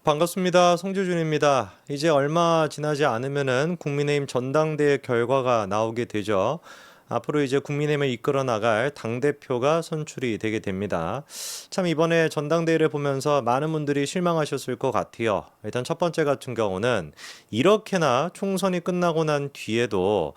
반갑습니다. 송재준입니다. 이제 얼마 지나지 않으면은 국민의힘 전당대회 결과가 나오게 되죠. 앞으로 이제 국민의힘을 이끌어 나갈 당대표가 선출이 되게 됩니다. 참 이번에 전당대회를 보면서 많은 분들이 실망하셨을 것 같아요. 일단 첫 번째 같은 경우는 이렇게나 총선이 끝나고 난 뒤에도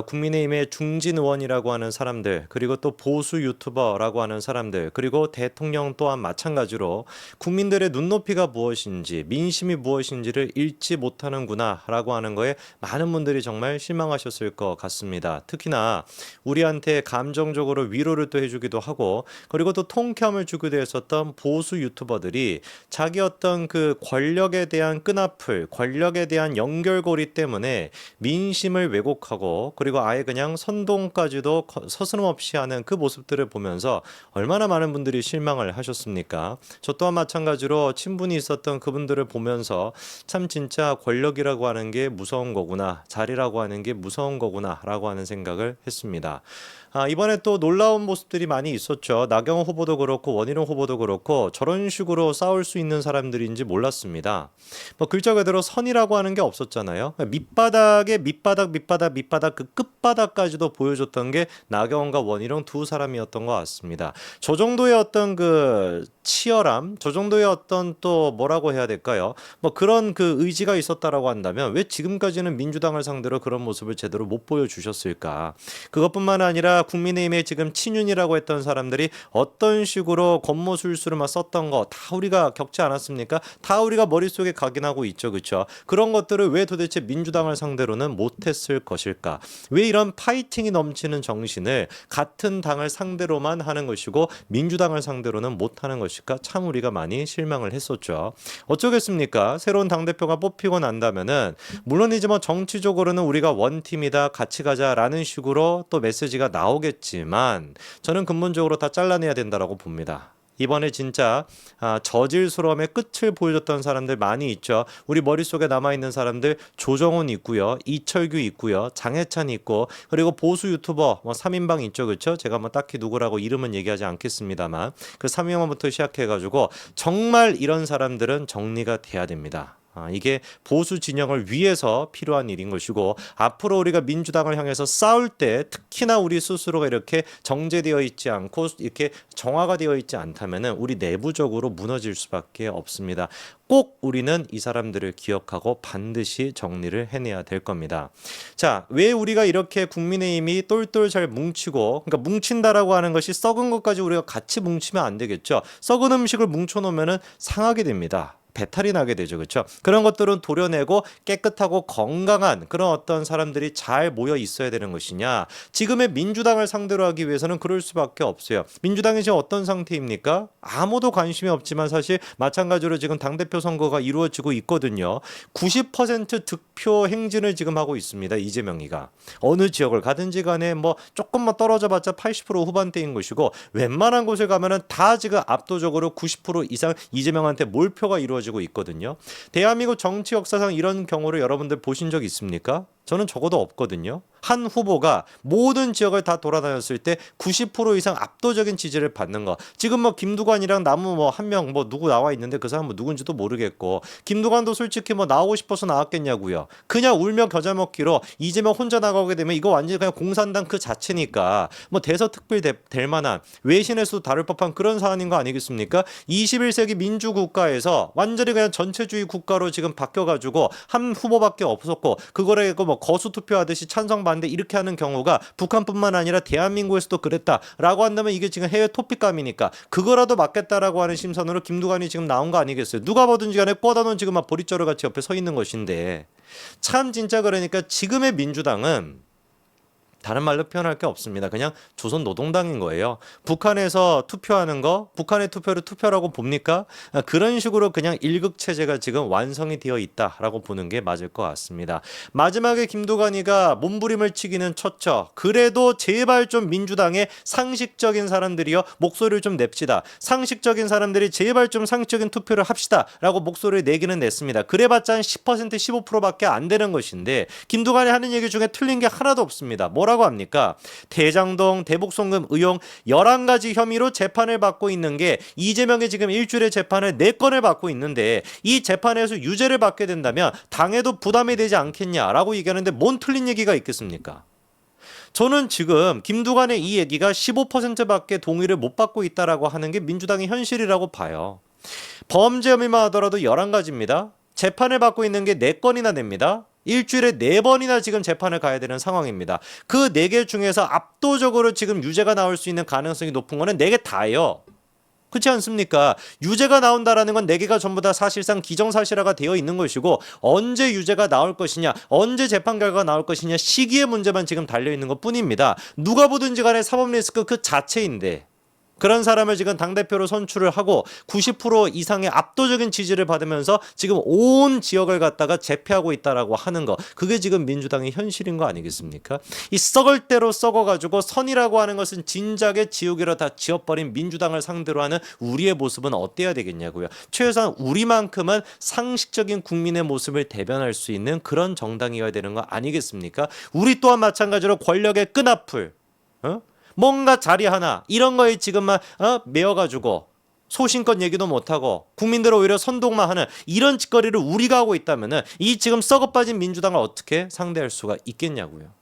국민의힘의 중진 의원이라고 하는 사람들, 그리고 또 보수 유튜버라고 하는 사람들, 그리고 대통령 또한 마찬가지로 국민들의 눈높이가 무엇인지, 민심이 무엇인지를 읽지 못하는구나라고 하는 거에 많은 분들이 정말 실망하셨을 것 같습니다. 특히나 우리한테 감정적으로 위로를 또 해주기도 하고, 그리고 또 통쾌함을 주기도 했었던 보수 유튜버들이 자기 어떤 그 권력에 대한 끈앞을, 권력에 대한 연결고리 때문에 민심을 왜곡하고, 그리고 아예 그냥 선동까지도 서스럼없이 하는 그 모습들을 보면서 얼마나 많은 분들이 실망을 하셨습니까? 저 또한 마찬가지로 친분이 있었던 그분들을 보면서 참 진짜 권력이라고 하는 게 무서운 거구나, 자리라고 하는 게 무서운 거구나 라고 하는 생각을 했습니다. 이번에 또 놀라운 모습들이 많이 있었죠. 나경원 후보도 그렇고 원희룡 후보도 그렇고 저런 식으로 싸울 수 있는 사람들인지 몰랐습니다. 뭐 글자 그대로 선이라고 하는 게 없었잖아요. 밑바닥에 밑바닥 그 끝바닥까지도 보여줬던 게 나경원과 원희룡 두 사람이었던 것 같습니다. 저 정도의 어떤 그 치열함, 저 정도의 어떤 또 뭐라고 해야 될까요? 뭐 그런 그 의지가 있었다라고 한다면 왜 지금까지는 민주당을 상대로 그런 모습을 제대로 못 보여주셨을까? 그것뿐만 아니라 국민의힘에 지금 친윤이라고 했던 사람들이 어떤 식으로 권모술수를 막 썼던 거 다 우리가 겪지 않았습니까? 다 우리가 머릿속에 각인하고 있죠. 그렇죠? 그런 것들을 왜 도대체 민주당을 상대로는 못했을 것일까? 왜 이런 파이팅이 넘치는 정신을 같은 당을 상대로만 하는 것이고 민주당을 상대로는 못하는 것일까? 참 우리가 많이 실망을 했었죠. 어쩌겠습니까? 새로운 당대표가 뽑히고 난다면은 물론 이제 뭐 정치적으로는 우리가 원팀이다, 같이 가자라는 식으로 또 메시지가 나오겠지만 저는 근본적으로 다 잘라내야 된다라고 봅니다. 이번에 진짜 저질스러움의 끝을 보여줬던 사람들 많이 있죠. 우리 머릿속에 남아있는 사람들 조정훈 있고요. 이철규 있고요. 장해찬 있고, 그리고 보수 유튜버 뭐 3인방 있죠. 그렇죠? 제가 뭐 딱히 누구라고 이름은 얘기하지 않겠습니다만 그 3인방부터 시작해가지고 정말 이런 사람들은 정리가 돼야 됩니다. 이게 보수 진영을 위해서 필요한 일인 것이고, 앞으로 우리가 민주당을 향해서 싸울 때 특히나 우리 스스로가 이렇게 정제되어 있지 않고 이렇게 정화가 되어 있지 않다면은 우리 내부적으로 무너질 수밖에 없습니다. 꼭 우리는 이 사람들을 기억하고 반드시 정리를 해내야 될 겁니다. 자, 왜 우리가 이렇게 국민의힘이 똘똘 잘 뭉치고, 그러니까 뭉친다라고 하는 것이 썩은 것까지 우리가 같이 뭉치면 안 되겠죠. 썩은 음식을 뭉쳐놓으면 상하게 됩니다. 배탈이 나게 되죠. 그렇죠? 그런 것들은 도려내고 깨끗하고 건강한 그런 어떤 사람들이 잘 모여 있어야 되는 것이냐. 지금의 민주당을 상대로 하기 위해서는 그럴 수밖에 없어요. 민주당이 지금 어떤 상태입니까? 아무도 관심이 없지만 사실 마찬가지로 지금 당대표 선거가 이루어지고 있거든요. 90% 득표 행진을 지금 하고 있습니다. 이재명이가. 어느 지역을 가든지 간에 뭐 조금만 떨어져 봤자 80% 후반대인 것이고, 웬만한 곳에 가면은 다 지금 압도적으로 90% 이상 이재명한테 몰표가 이루어지고 있거든요. 대한민국 정치 역사상 이런 경우를 여러분들 보신 적 있습니까? 저는 적어도 없거든요. 한 후보가 모든 지역을 다 돌아다녔을 때 90% 이상 압도적인 지지를 받는 거. 지금 뭐 김두관이랑 나무 뭐 한 명 뭐 누구 나와 있는데 그 사람 뭐 누군지도 모르겠고, 김두관도 솔직히 뭐 나오고 싶어서 나왔겠냐고요. 그냥 울며 겨자 먹기로 이재명 혼자 나가게 되면 이거 완전히 그냥 공산당 그 자체니까 뭐 대서특필 될 만한, 외신에서도 다룰 법한 그런 사안인 거 아니겠습니까? 21세기 민주국가에서 완전히 그냥 전체주의 국가로 지금 바뀌어가지고 한 후보밖에 없었고, 그거를 뭐 거수 투표하듯이 찬성 반대 이렇게 하는 경우가 북한뿐만 아니라 대한민국에서도 그랬다라고 한다면 이게 지금 해외 토픽감이니까 그거라도 맞겠다라고 하는 심선으로 김두관이 지금 나온 거 아니겠어요? 누가 보든지 간에 뻗어놓은 지금 막 보릿자루 같이 옆에 서 있는 것인데, 참 진짜 그러니까 지금의 민주당은 다른 말로 표현할 게 없습니다. 그냥 조선노동당인 거예요. 북한에서 투표하는 거, 북한의 투표를 투표라고 봅니까? 그런 식으로 그냥 일극체제가 지금 완성이 되어 있다라고 보는 게 맞을 것 같습니다. 마지막에 김두관이가 몸부림을 치기는 쳤죠. 그래도 제발 좀 민주당의 상식적인 사람들이요, 목소리를 좀 냅시다. 상식적인 사람들이 제발 좀 상식적인 투표를 합시다 라고 목소리를 내기는 냈습니다. 그래봤자 한 10% 15%밖에 안 되는 것인데 김두관이 하는 얘기 중에 틀린 게 하나도 없습니다. 뭐라고 뭐라고 합니까? 대장동, 대북송금 의혹 11가지 혐의로 재판을 받고 있는 게 이재명이 지금 일주일에 재판을 4건을 받고 있는데 이 재판에서 유죄를 받게 된다면 당에도 부담이 되지 않겠냐라고 얘기하는데 뭔 틀린 얘기가 있겠습니까? 저는 지금 김두관의 이 얘기가 15%밖에 동의를 못 받고 있다라고 하는 게 민주당의 현실이라고 봐요. 범죄 혐의만 하더라도 11가지입니다. 재판을 받고 있는 게 4건이나 됩니다. 일주일에 4번이나 지금 재판을 가야 되는 상황입니다. 그 4개 중에서 압도적으로 지금 유죄가 나올 수 있는 가능성이 높은 거는 4개 다예요. 그렇지 않습니까? 유죄가 나온다라는 건 4개가 전부 다 사실상 기정사실화가 되어 있는 것이고 언제 유죄가 나올 것이냐, 언제 재판 결과가 나올 것이냐 시기의 문제만 지금 달려있는 것뿐입니다. 누가 보든지 간에 사법 리스크 그 자체인데 그런 사람을 지금 당대표로 선출을 하고 90% 이상의 압도적인 지지를 받으면서 지금 온 지역을 갖다가 제패하고 있다라고 하는 거, 그게 지금 민주당의 현실인 거 아니겠습니까? 이 썩을 대로 썩어가지고 선이라고 하는 것은 진작에 지우개로 다 지워버린 민주당을 상대로 하는 우리의 모습은 어때야 되겠냐고요. 최소한 우리만큼은 상식적인 국민의 모습을 대변할 수 있는 그런 정당이어야 되는 거 아니겠습니까? 우리 또한 마찬가지로 권력의 끈앞을 뭔가 자리 하나 이런 거에 지금만 메어가지고 소신껏 얘기도 못하고 국민들을 오히려 선동만 하는 이런 짓거리를 우리가 하고 있다면 이 지금 썩어빠진 민주당을 어떻게 상대할 수가 있겠냐고요.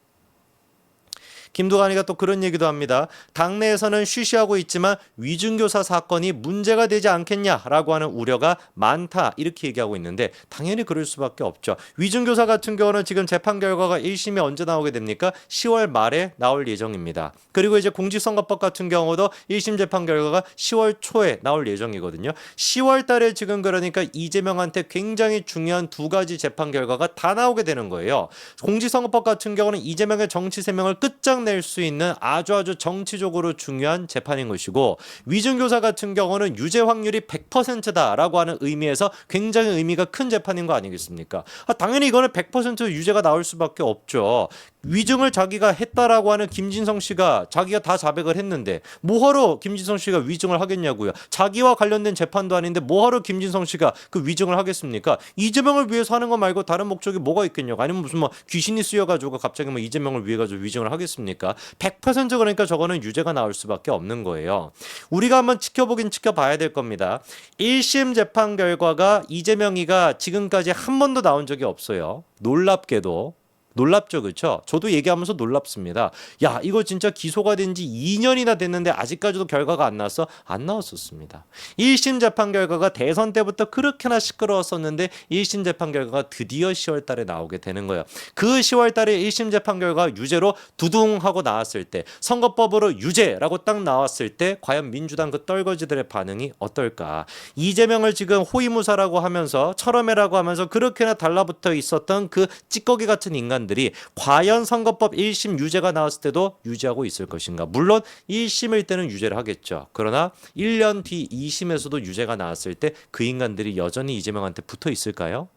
김두관이가 또 그런 얘기도 합니다. 당내에서는 쉬쉬하고 있지만 위중교사 사건이 문제가 되지 않겠냐라고 하는 우려가 많다 이렇게 얘기하고 있는데 당연히 그럴 수밖에 없죠. 위중교사 같은 경우는 지금 재판 결과가 1심이 언제 나오게 됩니까? 10월 말에 나올 예정입니다. 그리고 이제 공직선거법 같은 경우도 1심 재판 결과가 10월 초에 나올 예정이거든요. 10월 달에 지금 그러니까 이재명한테 굉장히 중요한 2가지 재판 결과가 다 나오게 되는 거예요. 공직선거법 같은 경우는 이재명의 정치 세명을 끝장 낼 수 있는 아주 정치적으로 중요한 재판인 것이고 위중교사 같은 경우는 유죄 확률이 100%다라고 하는 의미에서 굉장히 의미가 큰 재판인 거 아니겠습니까? 당연히 이거는 100% 유죄가 나올 수밖에 없죠. 위증을 자기가 했다라고 하는 김진성 씨가 자기가 다 자백을 했는데 뭐하러 김진성 씨가 위증을 하겠냐고요. 자기와 관련된 재판도 아닌데 뭐하러 김진성 씨가 그 위증을 하겠습니까? 이재명을 위해서 하는 거 말고 다른 목적이 뭐가 있겠냐고. 아니면 무슨 뭐 귀신이 쓰여가지고 갑자기 뭐 이재명을 위해 가지고 위증을 하겠습니까? 100% 그러니까 저거는 유죄가 나올 수밖에 없는 거예요. 우리가 한번 지켜보긴 지켜봐야 될 겁니다. 1심 재판 결과가 이재명이가 지금까지 한 번도 나온 적이 없어요. 놀랍게도. 놀랍죠, 그렇죠? 저도 얘기하면서 놀랍습니다. 야, 이거 진짜 기소가 된 지 2년이나 됐는데 아직까지도 결과가 안 나왔어? 안 나왔었습니다. 1심 재판 결과가 대선 때부터 그렇게나 시끄러웠었는데 1심 재판 결과가 드디어 10월 달에 나오게 되는 거예요. 그 10월 달에 1심 재판 결과가 유죄로 두둥하고 나왔을 때, 선거법으로 유죄라고 딱 나왔을 때 과연 민주당 그 떨거지들의 반응이 어떨까? 이재명을 지금 호위무사라고 하면서 철험해라고 하면서 그렇게나 달라붙어 있었던 그 찌꺼기 같은 인간 들이 과연 선거법 1심 유죄가 나왔을 때도 유지하고 있을 것인가? 물론 1심일 때는 유죄를 하겠죠. 그러나 1년 뒤 2심에서도 유죄가 나왔을 때 그 인간들이 여전히 이재명한테 붙어 있을까요?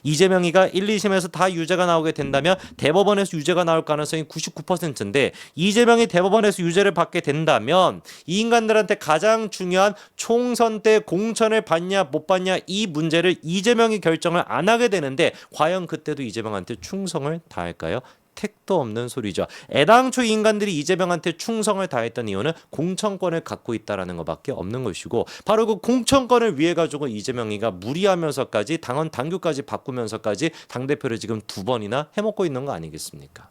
이재명이가 1, 2심에서 다 유죄가 나오게 된다면 대법원에서 유죄가 나올 가능성이 99%인데 이재명이 대법원에서 유죄를 받게 된다면 이 인간들한테 가장 중요한 총선 때 공천을 받냐 못 받냐 이 문제를 이재명이 결정을 안 하게 되는데 과연 그때도 이재명한테 충성을 다할까요? 택도 없는 소리죠. 애당초 인간들이 이재명한테 충성을 다했던 이유는 공천권을 갖고 있다라는 것밖에 없는 것이고 바로 그 공천권을 위해 가지고 이재명이가 무리하면서까지 당원 당규까지 바꾸면서까지 당대표를 지금 2번이나 해먹고 있는 거 아니겠습니까?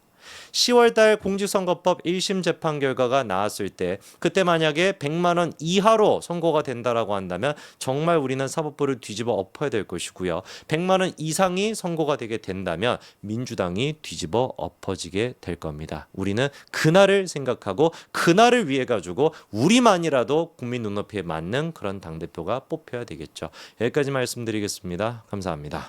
10월달 공직선거법 1심 재판 결과가 나왔을 때 그때 만약에 100만 원 이하로 선고가 된다라고 한다면 정말 우리는 사법부를 뒤집어 엎어야 될 것이고요. 100만 원 이상이 선고가 되게 된다면 민주당이 뒤집어 엎어지게 될 겁니다. 우리는 그날을 생각하고 그날을 위해 가지고 우리만이라도 국민 눈높이에 맞는 그런 당대표가 뽑혀야 되겠죠. 여기까지 말씀드리겠습니다. 감사합니다.